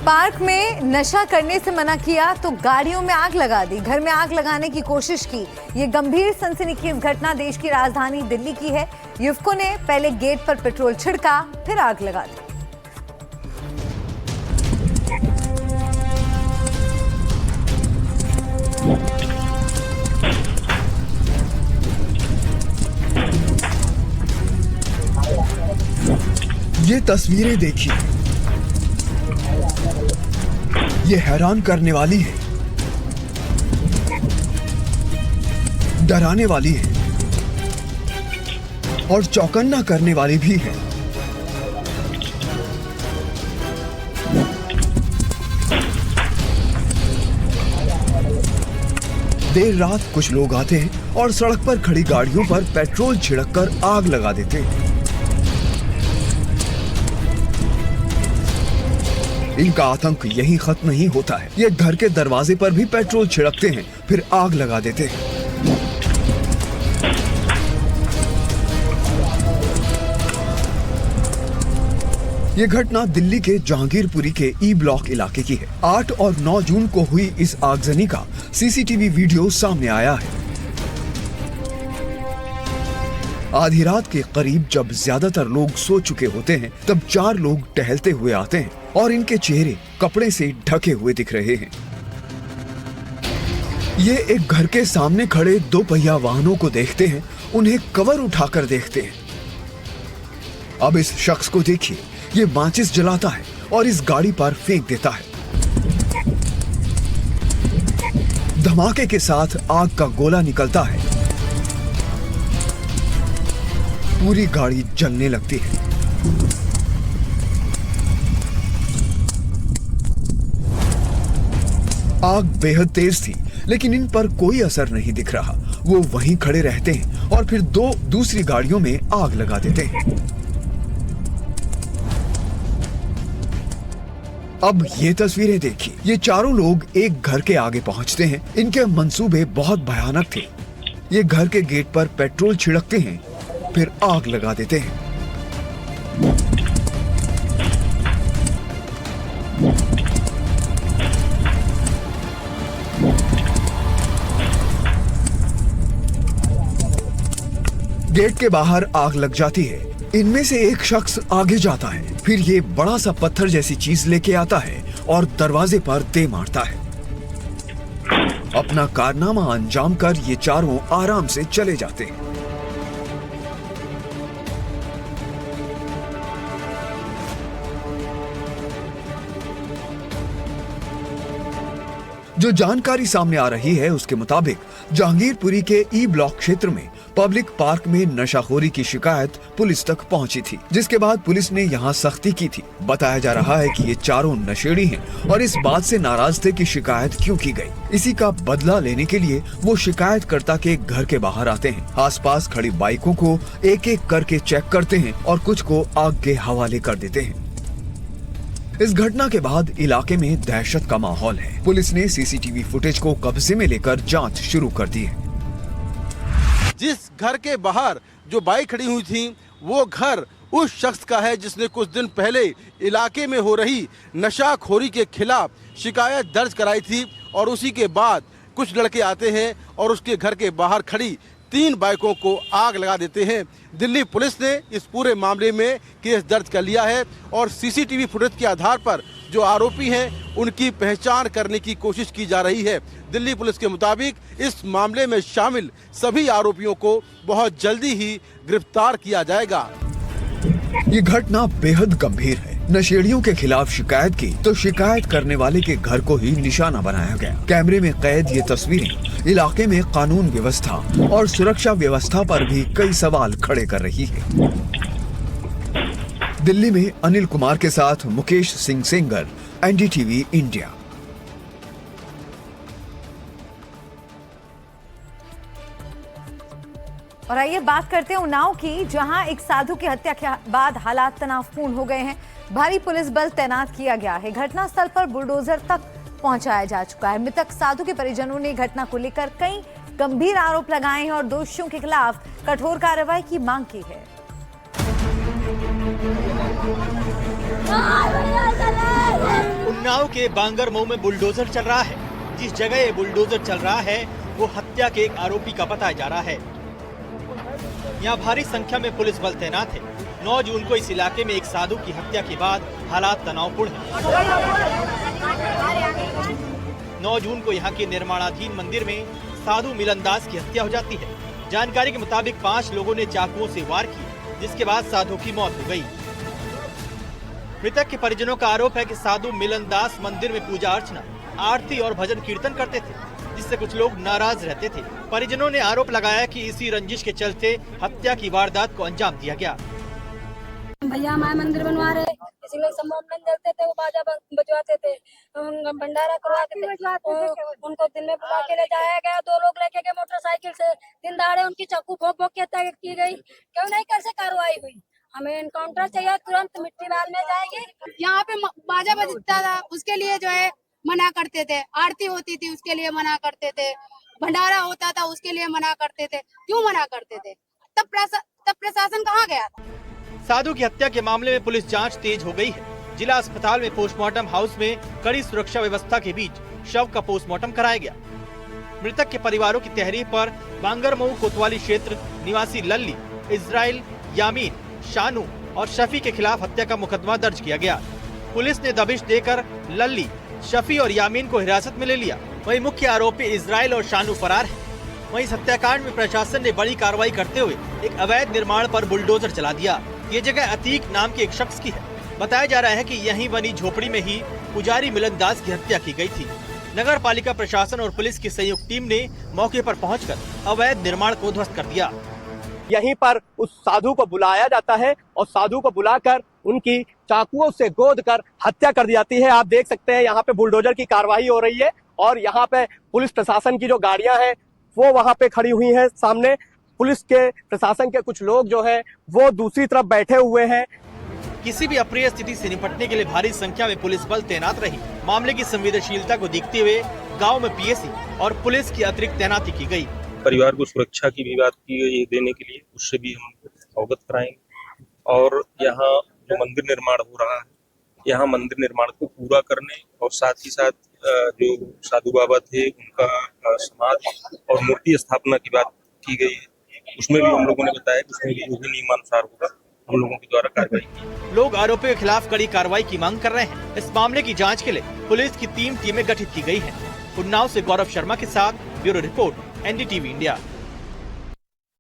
Park में नशा करने से मना किया तो गाड़ियों में आग लगा दी, घर में आग लगाने की कोशिश की। ये गंभीर सनसनीखेज घटना देश की राजधानी दिल्ली की है। युवकों ने पहले गेट पर पेट्रोल छिड़का, फिर आग लगा दी। ये तस्वीरें देखिए, ये हैरान करने वाली है, डराने वाली है और चौकन्ना करने वाली भी है। देर रात कुछ लोग आते हैं और सड़क पर खड़ी गाड़ियों पर पेट्रोल छिड़ककर आग लगा देते हैं। इनका आतंक यहीं खत्म नहीं होता है, ये घर के दरवाजे पर भी पेट्रोल छिड़कते हैं, फिर आग लगा देते हैं। ये घटना दिल्ली के जहांगीरपुरी के ई ब्लॉक इलाके की है। 8 और 9 जून को हुई इस आगजनी का सीसीटीवी वीडियो सामने आया है। आधी रात के करीब जब ज्यादातर लोग सो चुके होते हैं, तब 4 लोग टहलते हुए आते हैं और इनके चेहरे कपड़े से ढके हुए दिख रहे हैं। ये एक घर के सामने खड़े 2 पहिया वाहनों को देखते हैं, उन्हें कवर उठाकर देखते हैं। अब इस शख्स को देखिए, ये माचिस जलाता है और इस गाड़ी पर फेंक देता है। धमाके के साथ आग का गोला निकलता है, पूरी गाड़ी जलने लगती है। आग बेहद तेज थी, लेकिन इन पर कोई असर नहीं दिख रहा। वो वहीं खड़े रहते हैं और फिर 2 दूसरी गाड़ियों में आग लगा देते हैं। अब ये तस्वीरें देखिए, ये चारों लोग एक घर के आगे पहुंचते हैं। इनके मंसूबे बहुत भयानक थे। ये घर के गेट पर पेट्रोल छिड़कते हैं, फिर आग लगा देते हैं। गेट के बाहर आग लग जाती है। इनमें से एक शख्स आगे जाता है, फिर ये बड़ा सा पत्थर जैसी चीज लेके आता है और दरवाजे पर दे मारता है। अपना कारनामा अंजाम कर ये चारों आराम से चले जाते हैं। जो जानकारी सामने आ रही है उसके मुताबिक जहांगीरपुरी के ई ब्लॉक क्षेत्र में पब्लिक पार्क में नशाखोरी की शिकायत पुलिस तक पहुंची थी, जिसके बाद पुलिस ने यहां सख्ती की थी। बताया जा रहा है कि ये चारों नशेड़ी हैं और इस बात से नाराज थे कि शिकायत क्यों की गई। इसी का बदला लेने के लिए वो शिकायतकर्ता के घर के बाहर आते हैं, आसपास खड़ी बाइकों को एक एक करके चेक करते हैं और कुछ को आग के हवाले कर देते हैं। इस घटना के बाद इलाके में दहशत का माहौल है। पुलिस ने सीसीटीवी फुटेज को कब्जे में लेकर जांच शुरू कर दी है। जिस घर के बाहर जो बाइक खड़ी हुई थी, वो घर उस शख्स का है जिसने कुछ दिन पहले इलाके में हो रही नशाखोरी के खिलाफ शिकायत दर्ज कराई थी। और उसी के बाद कुछ लड़के आते हैं और उसके घर के बाहर खड़ी 3 बाइकों को आग लगा देते हैं। दिल्ली पुलिस ने इस पूरे मामले में केस दर्ज कर लिया है और सीसीटीवी फुटेज के आधार पर जो आरोपी हैं उनकी पहचान करने की कोशिश की जा रही है। दिल्ली पुलिस के मुताबिक इस मामले में शामिल सभी आरोपियों को बहुत जल्दी ही गिरफ्तार किया जाएगा। ये घटना बेहद गंभीर है। नशेड़ियों के खिलाफ शिकायत की तो शिकायत करने वाले के घर को ही निशाना बनाया गया। कैमरे में कैद ये तस्वीरें इलाके में कानून व्यवस्था और सुरक्षा व्यवस्था पर भी कई सवाल खड़े कर रही है। दिल्ली में अनिल कुमार के साथ मुकेश सिंह सेंगर, एनडीटीवी इंडिया। और आइए बात करते हैं उन्नाव की, जहां एक साधु की हत्या के बाद हालात तनावपूर्ण हो गए हैं। भारी पुलिस बल तैनात किया गया है। घटनास्थल पर बुलडोजर तक पहुंचाया जा चुका है। मृतक साधु के परिजनों ने घटना को लेकर कई गंभीर आरोप लगाए हैं और दोषियों के खिलाफ कठोर कार्रवाई की मांग की है। उन्नाव के बांगरमऊ में बुलडोजर चल रहा है। जिस जगह ये बुलडोजर चल रहा है वो हत्या के एक आरोपी का बताया जा रहा है। यहाँ भारी संख्या में पुलिस बल तैनात है। 9 जून को इस इलाके में एक साधु की हत्या के बाद हालात तनावपूर्ण हैं। 9 जून को यहाँ के निर्माणाधीन मंदिर में साधु मिलन दास की हत्या हो जाती है। जानकारी के मुताबिक 5 लोगों ने चाकुओं से वार किए, जिसके बाद साधु की मौत हो गई। मृतक के परिजनों का आरोप है कि साधु मिलन दास मंदिर में पूजा अर्चना, आरती और भजन कीर्तन करते थे, जिससे कुछ लोग नाराज रहते थे। परिजनों ने आरोप लगाया कि इसी रंजिश के चलते हत्या की वारदात को अंजाम दिया गया। भैया हमारे मंदिर बनवा रहे, किसी लोग सम्मोहन जलते थे, वो बाजा बजवाते थे, भंडारा करवाते थे। उनको दिन में बुला के ले जाया गया, 2 लोग लेके गए मोटरसाइकिल से। दिन दहाड़े उनकी चाकू भोंक भोंक के हत्या की गई। क्यों नहीं कैसे कार्रवाई हुई? हमें एनकाउंटर चाहिए, तुरंत मिट्टी बाल में जाएगी। यहाँ पे बाजा बजता था, उसके लिए जो है मना करते थे। आरती होती थी, उसके लिए मना करते थे। भंडारा होता था, उसके लिए मना करते थे। क्यों मना करते थे? तब प्रशासन कहाँ गया था? साधु की हत्या के मामले में पुलिस जांच तेज हो गई है। जिला अस्पताल में पोस्टमार्टम हाउस में कड़ी सुरक्षा व्यवस्था के बीच शव का पोस्टमार्टम कराया गया। मृतक के परिवारों की तहरीर पर बांगरमऊ कोतवाली क्षेत्र निवासी लल्ली, इजराइल, यामीन, शानू और शफी के खिलाफ हत्या का मुकदमा दर्ज किया गया। पुलिस ने दबिश देकर लल्ली, शफी और यामीन को हिरासत में ले लिया। वहीं मुख्य आरोपी इजराइल और शानू फरार है। वहीं इस हत्याकांड में प्रशासन ने बड़ी कार्रवाई करते हुए एक अवैध निर्माण पर बुलडोजर चला दिया। ये जगह अतीक नाम के एक शख्स की है। बताया जा रहा है कि यहीं बनी झोपड़ी में ही पुजारी मिलन दास की हत्या की गई थी। नगर पालिका प्रशासन और पुलिस की संयुक्त टीम ने मौके पर पहुंचकर अवैध निर्माण को ध्वस्त कर दिया। यहीं पर उस साधु को बुलाया जाता है और साधु को बुलाकर उनकी चाकुओं से गोद कर हत्या कर दी जाती है। आप देख सकते हैं यहाँ पे बुलडोजर की कार्रवाई हो रही है और यहाँ पे पुलिस प्रशासन की जो गाड़ियां हैं वो वहाँ पे खड़ी हुई हैं। सामने पुलिस के प्रशासन के कुछ लोग जो है वो दूसरी तरफ बैठे हुए हैं। किसी भी अप्रिय स्थिति से निपटने के लिए भारी संख्या में पुलिस बल तैनात रही। मामले की संवेदनशीलता को देखते हुए गाँव में पीएसी और पुलिस की अतिरिक्त तैनाती की गयी। परिवार को सुरक्षा की भी बात की गई देने के लिए, उससे भी हम अवगत कराएंगे। और यहाँ जो मंदिर निर्माण हो रहा है, यहाँ मंदिर निर्माण को पूरा करने और साथ ही साथ जो साधु बाबा थे उनका समाधि और मूर्ति स्थापना की बात की गई है, उसमें भी हम लोगों ने बताया कि उसमें भी जो भी नियमानुसार होगा हम लोगों के द्वारा कार्रवाई की। लोग आरोपियों के खिलाफ कड़ी कार्रवाई की मांग कर रहे हैं। इस मामले की जाँच के लिए पुलिस की 3 टीमें गठित की गई है। उन्नाव से गौरव शर्मा के साथ ब्यूरो रिपोर्ट, NDTV इंडिया।